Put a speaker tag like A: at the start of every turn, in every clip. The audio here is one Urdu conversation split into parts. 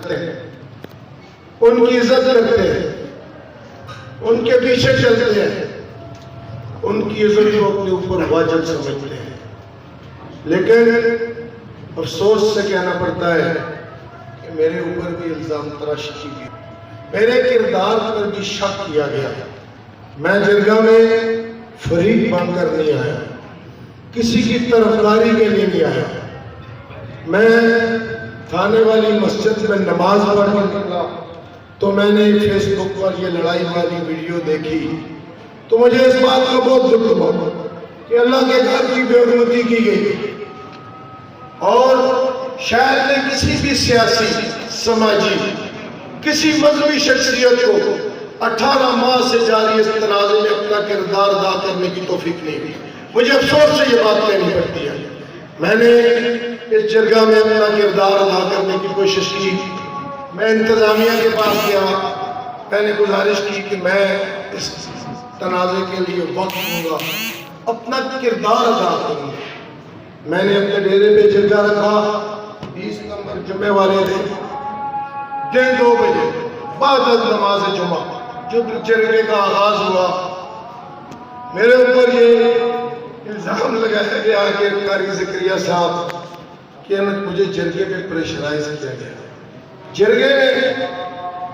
A: کرتے ہیں، ان کی عزت کرتے ہیں، ان کے پیچھے چلتے ہیں، ان کی عزت کو اپنے اوپر واجب سمجھتے ہیں. لیکن افسوس سے کہنا پڑتا ہے کہ میرے اوپر بھی الزام تراشی کی گئی، میرے کردار پر بھی شک کیا گیا. میں جرگہ میں فریق بن کر نہیں آیا، کسی کی طرفداری کے لیے نہیں آیا. میں تھانے والی مسجد میں نماز پڑھ کر نکلا تو میں نے فیس بک پر یہ لڑائی والی ویڈیو دیکھی تو مجھے اس بات کا بہت دکھ ہوا کہ اللہ کے گھر کی بے حرمتی کی گئی اور شہر میں کسی بھی سیاسی، سماجی، کسی مذہبی شخصیت کو 18 ماہ سے جاری اس تنازع میں اپنا کردار ادا کرنے کی توفیق نہیں ہوئی. مجھے افسوس سے یہ بات کہنی پڑتی ہے. میں نے اس جرگہ میں اپنا کردار ادا کرنے کی کوشش کی. میں انتظامیہ کے پاس گیا، میں نے گزارش کی کہ میں اس تنازع کے لیے وقت دوں گا، اپنا کردار ادا کروں گا. میں نے اپنے ڈیرے پہ جرگہ رکھا 20 نمبر جمعے والے دن 2 بجے بعد از نماز جمعہ جب جرگے کا آغاز ہوا، میرے اوپر یہ الزام لگایا گیا کہ قاری زکریا صاحب کہ مجھے جرگے پہ پریشرائز کیا گیا. جرگے میں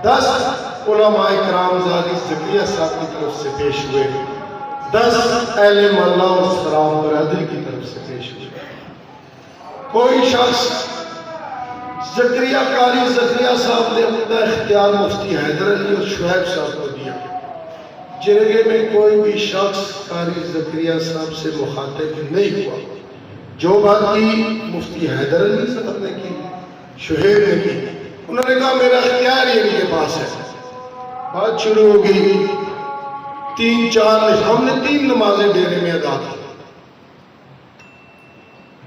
A: 10 علماء کرام زادی زکریا صاحب کی طرف سے پیش ہوئے، 10 اہل محلہ اور سلام برادری کی طرف سے پیش ہوئے. کوئی شخص قاری زکریا صاحب نے اپنا اختیار مفتی حیدر علی اور شعیب صاحب کو دیا. جرگے میں کوئی بھی شخص قاری زکریا صاحب سے مخاطب نہیں ہوا. جو بات کی مفتی حیدر علی صاحب نے کی، شعیب نے کی، انہوں نے کہا میرا اختیار یہ ان کے پاس ہے. بات شروع ہو گئی. 3-4 ہم نے 3 نمازیں ڈیرے میں ادا کی.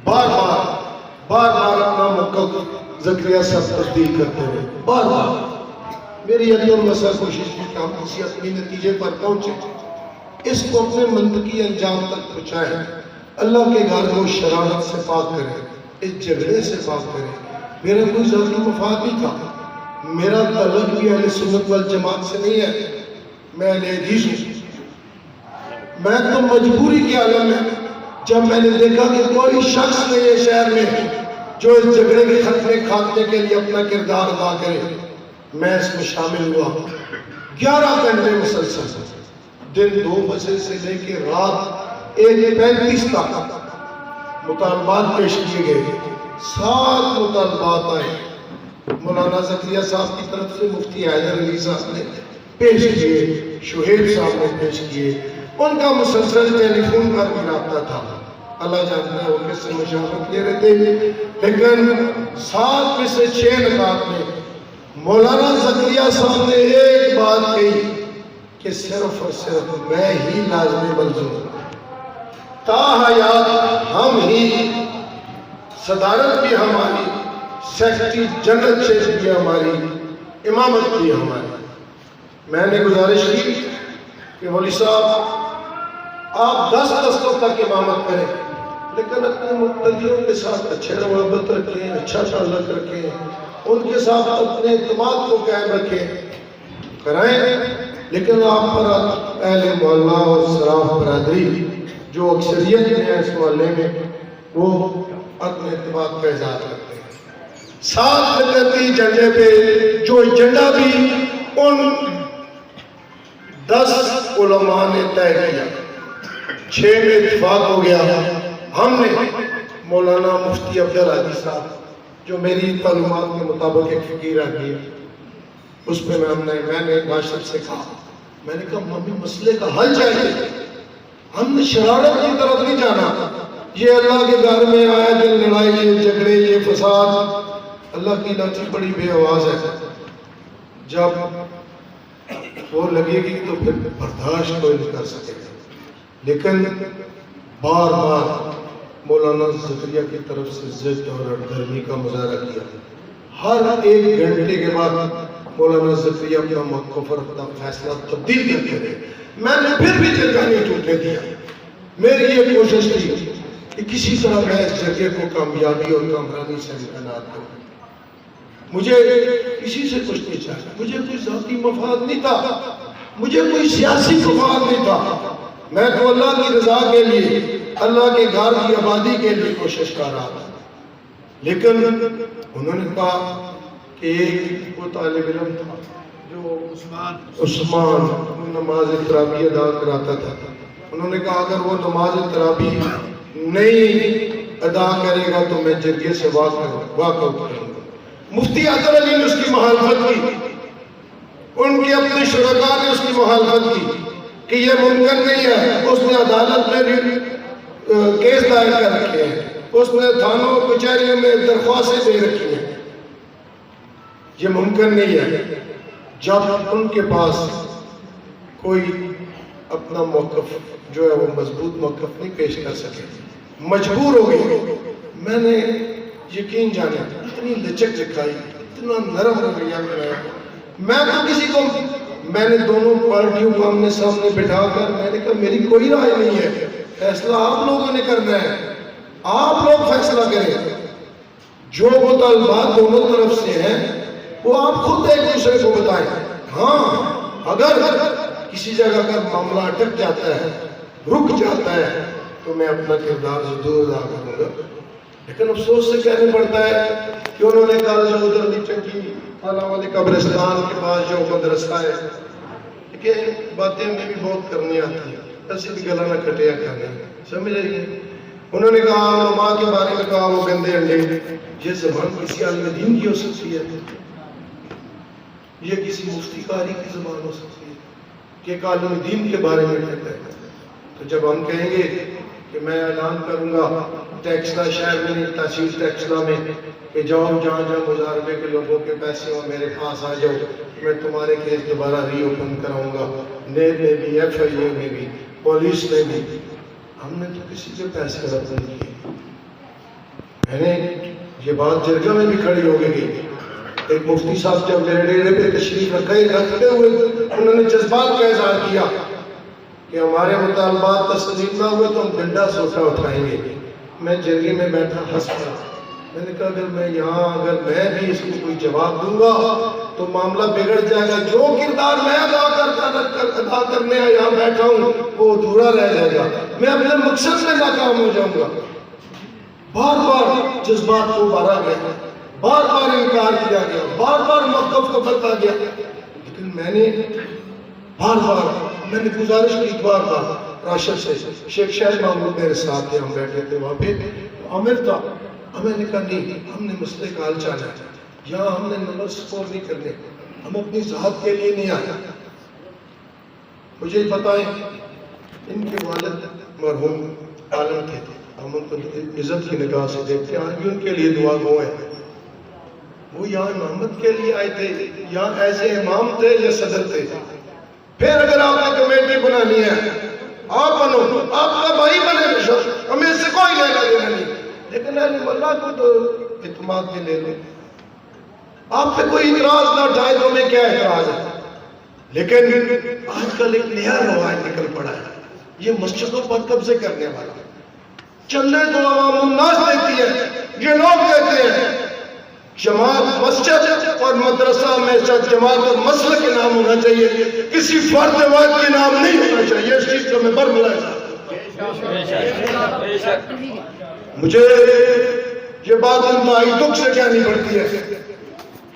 A: بار بار اپنا موقف زکریا صاحب تبدیل کرتے ہوئے بار میری یقین مسئلہ کوشش کی کہ ہم کسی اپنی نتیجے پر پہنچے، اس کو اپنے منطقی انجام تک پہنچائیں. اللہ کے گھر کو شرارت سے پاک کریں، اس جھگڑے سے پاک کریں. میرا کوئی ذاتی مفاد نہیں تھا، میرا تعلق بھی اہل سنت والجماعت سے نہیں ہے، میں اہل حدیث ہوں. میں تو مجبوری کی عالم میں جب میں نے دیکھا کہ کوئی شخص نہیں ہے شہر میں جو اس جھگڑے کے خاتمے کے لیے اپنا کردار ادا کرے، میں اس میں شامل ہوا. 11 گھنٹے مسلسل دن 2 بجے سے لے کے رات 1:35 تک مطالبات پیش کیے گئے. 7 مطالبات آئے. مولانا زکریا صاحب کی طرف سے مفتی حیدر علی صاحب نے پیش کیے، شعیب صاحب نے پیش کیے. ان کا مسلسل ٹیلی فون پر بھی رابطہ تھا. اللہ جانتا ہے وہ کس سے مشاورت لے رہے تھے. لیکن 7 میں سے 6 نکات میں مولانا زکریا صاحب نے ایک بات کہی کہ صرف اور صرف میں ہی لازمی ملزوم ہوں. تا حیات ہم ہی، صدارت بھی ہماری، سیکرٹری جنرل چیف بھی ہماری، امامت بھی ہماری. میں نے گزارش کی کہ مولی صاحب آپ 10 دستوں تک امامت کریں، لیکن اپنے مقتدیوں کے ساتھ اچھے روابط رکھیں، اچھا تعلق رکھیں، ان کے ساتھ اپنے اعتماد کو قائم رکھیں، کرائیں. لیکن آپ پر اہل محلہ اور سراف برادری جو اکثریت میں ہے اس محلے میں، وہ عدم اعتماد کا اظہار کرتے ہیں. 7 ملتی جھنڈے پہ جو ایجنڈا بھی ان 10 علماء نے طے کیا، 6 میں اتفاق ہو گیا. ہم نے مولانا مفتی عبدالعزیز صاحب جو میری معلومات کے مطابق ایک فقیر آگئی ہے، اس پہ میں نے ناشر سے کہا، میں نے کہا ممی مسئلے کا حل چاہیے، ہم نے شرارت کی طرف نہیں جانا. یہ اللہ کے گھر میں آیا دن لڑائی، یہ جھگڑے، یہ فساد، اللہ کی لاٹھی بڑی بے آواز ہے. جب وہ لگے گی تو پھر برداشت کوئی نہیں کر سکے گا. لیکن بار بار مولانا زکریا کی طرف سے ضد اور گرمی کا مظاہرہ کیا. ہر 1 گھنٹے کے بعد مولانا زکریا اپنا موقف اور اپنا فیصلہ تبدیل کرتے رہے. میں نے پھر بھی جرگہ نہیں ٹوٹنے دیا. میری یہ کوشش تھی کہ کسی طرح میں اس جرگے کو کامیابی اور کامرانی سے امکانات دوں. مجھے کسی سے کچھ نہیں چاہیے، مجھے کوئی ذاتی مفاد نہیں تھا، مجھے کوئی سیاسی مفاد نہیں تھا، میں تو اللہ کی رضا کے لیے، اللہ کے گھر کی آبادی کے لیے کوشش کر رہا تھا۔ لیکن انہوں نے کہا کہ ایک وہ طالب علم تھا جو عثمان نماز تراویح ادا کراتا تھا، انہوں نے کہا اگر وہ نماز تراویح نہیں ادا کرے گا تو میں جرگے سے واک آؤٹ کروں گا۔ مفتی اطہر علی نے اس کی مخالفت کی، ان کے اپنے شرکاء نے اس کی مخالفت کی کہ یہ ممکن نہیں ہے، اس نے عدالت میں کیس دائر کر رکھے ہیں، اس نے تھانوں کچہریوں میں درخواستیں دے رکھی ہیں، یہ ممکن نہیں ہے۔ جب ان کے پاس کوئی اپنا موقف جو ہے وہ مضبوط موقف نہیں پیش کر سکے، مجبور ہو گئے، میں نے یقین جانا اتنی لچک دکھائی، اتنا نرم رویہ بنایا، میں تو کسی کو، میں نے دونوں پارٹیوں کو آمنے سامنے بٹھا کر میں نے کہا میری کوئی رائے نہیں ہے، فیصلہ آپ لوگوں نے کرنا ہے، آپ لوگ فیصلہ کریں، جو مطالبات دونوں طرف سے ہیں وہ آپ خود ایک دوسرے کو بتائیں۔ ہاں اگر کسی جگہ کا معاملہ اٹک جاتا ہے، رک جاتا ہے، تو میں اپنا کردار ضرور ادا کروں گا، لیکن افسوس سے کہنے پڑتا ہے کہ انہوں نے کہا جو ادھر نیچے کی خانہ والے قبرستان کے پاس جو مدرسہ ہے، کہ باتیں میں بھی بہت کرنی آتی ہیں، ایسے بھی گلا نہ کٹیا کرنے، سمجھ رہی ہیں۔ انہوں نے کہا علماء کے بارے میں کہا وہ گندے انڈے، یہ زبان کسی عالم دین کی ہو سکتی ہے، یہ کسی مفتی قاری کی زبان ہو سکتی ہے کہ ایک عالم دین کے بارے میں کہتا ہے۔ تو جب ہم کہیں گے کہ میں اعلان کروں گا ٹیکسلا شہر میں، تحصیل ٹیکسلا میں، کہ جاؤ جہاں جہاں مزاربے کے لوگوں کے پیسے ہوں میرے پاس آ جاؤ، میں تمہارے کیس دوبارہ ری اوپن کراؤں گا، نیب میں بھی، ایف آئی اے میں بھی، پولیس میں بھی۔ ہم نے تو کسی کے پیسے رد نہیں کیے۔ میں نے یہ بات جرگہ میں بھی کھڑی ہو گئی، ایک مفتی صاحب جب میرے ڈیرے پہ تشریف رکھتے ہوئے انہوں نے جذبات کا اظہار کیا کہ ہمارے مطالبات تسلیم نہ ہوئے تو ہم ڈنڈا سوٹا اٹھائیں گے۔ میں جرگے میں بیٹھا ہنس پڑا، میں نے کہا اگر میں یہاں اگر میں بھی اس کو کوئی جواب دوں گا تو معاملہ بگڑ جائے گا، جو کردار میں ادا کرنے یہاں بیٹھا ہوں وہ ادھورا رہ جائے گا، میں اپنے مقصد میں ناکام ہو جاؤں گا۔ بار بار جذبات کو ابھارا گیا، بار بار انکار کیا گیا، بار بار موقف کو بتا گیا، لیکن میں نے گزارش کی بار بار راشد سے، شیخ شاہد محمود میرے ساتھ تھے، ہم بیٹھے تھے وہاں پہ، عامر تھا، ہمیں نے کہا نہیں، ہم نے مسئلے کا حل چاہنا ہے، یہاں ہم نے نمبر سکور نہیں کرنے، ہم اپنی ذات کے لیے نہیں آئے۔ مجھے بتائیں ان کے والد مرحوم عالم تھے، ہم ان کو عزت کی نگاہ سے دیکھتے ہیں، آج بھی ان کے لیے دعا گو ہیں۔ وہ یہاں امامت کے لیے آئے تھے، یہاں ایسے امام تھے یا صدر تھے؟ پھر اگر آپ نے کمیٹی بنانی ہے آپ بنو، آپ کا بھائی بنے، ہمیں اس سے کوئی لینا دینا نہیں، لیکن اہل اللہ کو تو اعتماد میں لے لیں، آپ سے کوئی اعتراض نہ اٹھائے تو ہمیں کیا اعتراض ہے۔ لیکن آج کل ایک نیا رواج نکل پڑا ہے، یہ مسجدوں پر قبضے کرنے والا، چندے تو عوام الناس دیتی ہے، یہ لوگ کہتے ہیں جماعت مسجد اور مدرسہ میں جماعت اور مسئلہ کے نام ہونا چاہیے، کسی فرد واحد کے نام نہیں ہونا چاہیے، اس چیز کو میں برملا۔ مجھے یہ بات انتہائی دکھ سے کہنی پڑتی ہے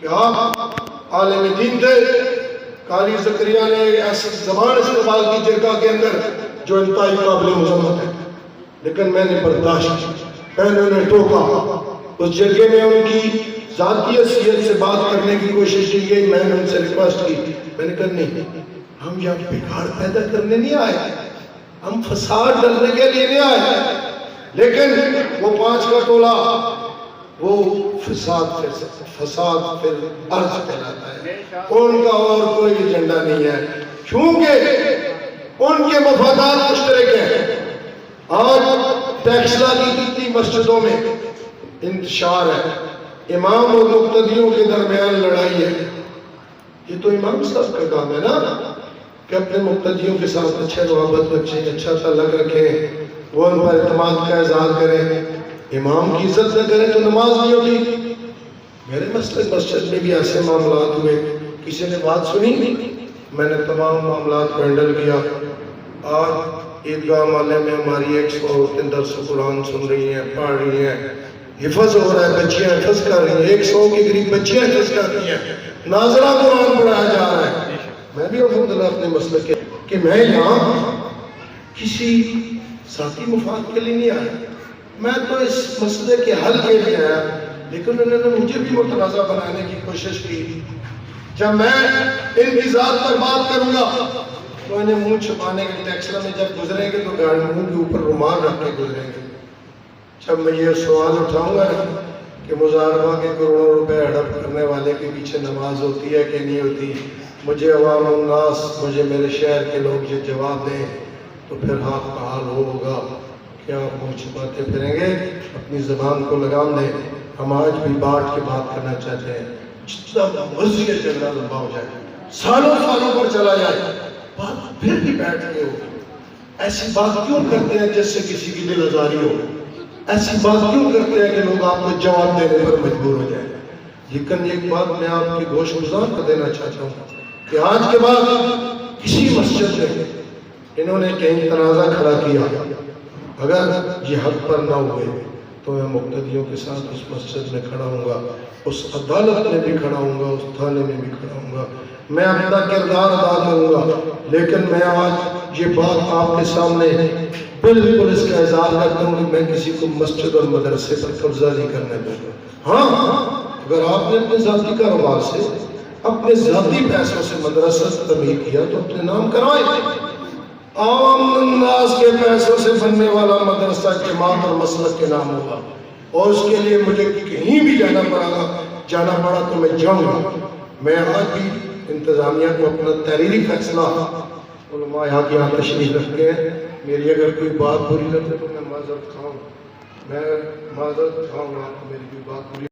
A: کہ آپ عالم دین تھے، قاری زکریا نے ایسی زبان استعمال کی جرگہ کے اندر جو انتہائی قابل مذمت ہے، لیکن میں نے برداشت کی، پہلے نے ٹوکا، اس جرگے میں ان کی ذاتی حیثیت سے بات کرنے کی کوشش کی گئی، میں نے ان سے ریکویسٹ کی، میں نے کہا نہیں، ہم یہاں بگاڑ پیدا کرنے نہیں آئے، ہم فساد ڈالنے کے لیے نہیں آئے، لیکن وہ 5 کا ٹولہ وہ فساد پھر عرض پھیلاتا ہے، ان کا اور کوئی ایجنڈا نہیں ہے، کیونکہ ان کے مفادات مشترک ہیں۔ آج ٹیکسلا کی کتنی مسجدوں میں انتشار ہے، امام اور مقتدیوں کے درمیان لڑائی ہے، یہ تو امام صاحب کا کام ہے نا کہ اپنے مقتدیوں کے ساتھ اچھے محبت رکھیں، اچھا تعلق رکھیں، وہ ان پر اعتماد کا اظہار کریں، امام کی عزت نہ کریں تو نماز نہیں ہوتی۔ میرے مسجد میں بھی ایسے معاملات ہوئے، کسی نے بات سنی، میں نے تمام معاملات کو ہینڈل کیا۔ آج عیدگاہ محلے میں ہماری 100 عورتیں درس قرآن سن رہی ہیں، پڑھ رہی ہیں، حفظ ہو رہا ہے، بچیاں حفظ کر رہی ہیں، 100 کے قریب بچیاں حفظ کر رہی ہیں، ناظرہ قرآن پڑھایا جا رہا ہے۔ میں بھی الحمدللہ اپنے مسلک کے کہ میں یہاں کسی ذاتی مفاد کے لیے نہیں آیا، میں تو اس مسئلے کے حل کے لیے آیا، لیکن انہوں نے مجھے بھی متنازع بنانے کی کوشش کی۔ جب میں ان کی ذات پر بات کروں گا تو انہیں منہ چھپانے کے ٹیکسلا میں جب گزریں گے تو گاڑی منہ کے اوپر رومال رکھ کے گزریں گے۔ جب میں یہ سوال اٹھاؤں گا کہ مزاربہ کے کروڑوں روپے ہڑپ کرنے والے کے پیچھے نماز ہوتی ہے کہ نہیں ہوتی، مجھے عوام الناس، مجھے میرے شہر کے لوگ یہ جواب دیں تو پھر آپ کا حال ہوگا کہ آپ منہ چھپاتے پھریں گے۔ اپنی زبان کو لگام دیں۔ ہم آج بھی بانٹ کے بات کرنا چاہتے ہیں، جتنا مرضی ہے جھگڑا لمبا ہو جائے، سالوں پر چلا جائے، بات پھر بھی بیٹھ کے ہو۔ ایسی بات کیوں کرتے ہیں جس سے کسی کی دل آزاری ہو؟ ایسی بات کیوں کرتے ہیں کہ لوگ آپ کو جواب دینے پر مجبور ہو جائیں؟ لیکن ایک بات میں آپ کی گوش گزار کر دینا چاہتا ہوں کہ آج کے بعد کسی مسجد میں انہوں نے کہیں تنازع کھڑا کیا، اگر یہ حق پر نہ ہوئے تو میں مقتدیوں کے ساتھ اس مسجد میں کھڑا ہوں گا، اس عدالت میں بھی کھڑا ہوں گا، اس تھانے میں بھی کھڑا ہوں گا، میں اپنا کردار ادا کروں گا۔ لیکن میں آج یہ بات آپ کے سامنے بالکل اس کا اظہار کرتا ہوں کہ میں کسی کو مسجد اور مدرسے پر قبضہ نہیں کرنے دوں گا۔ ہاں، اگر آپ نے اپنے ذاتی کاروبار سے، اپنے ذاتی پیسوں سے مدرسہ تعمیر کیا تو اپنے نام کروائیں۔ عوام الناس کے پیسوں سے بننے والا مدرسہ جماعت اور مسلک کے نام ہوگا، اور اس کے لیے مجھے کہیں بھی جانا پڑا تو میں جاؤں گا۔ میں آج بھی انتظامیہ کو اپنا تحریری فیصلہ، علماء یہاں کی یہاں تشریف رکھتے ہیں، میری اگر کوئی بات بری لگے تو میں معذرت خواہوں گا، میری کوئی بات بری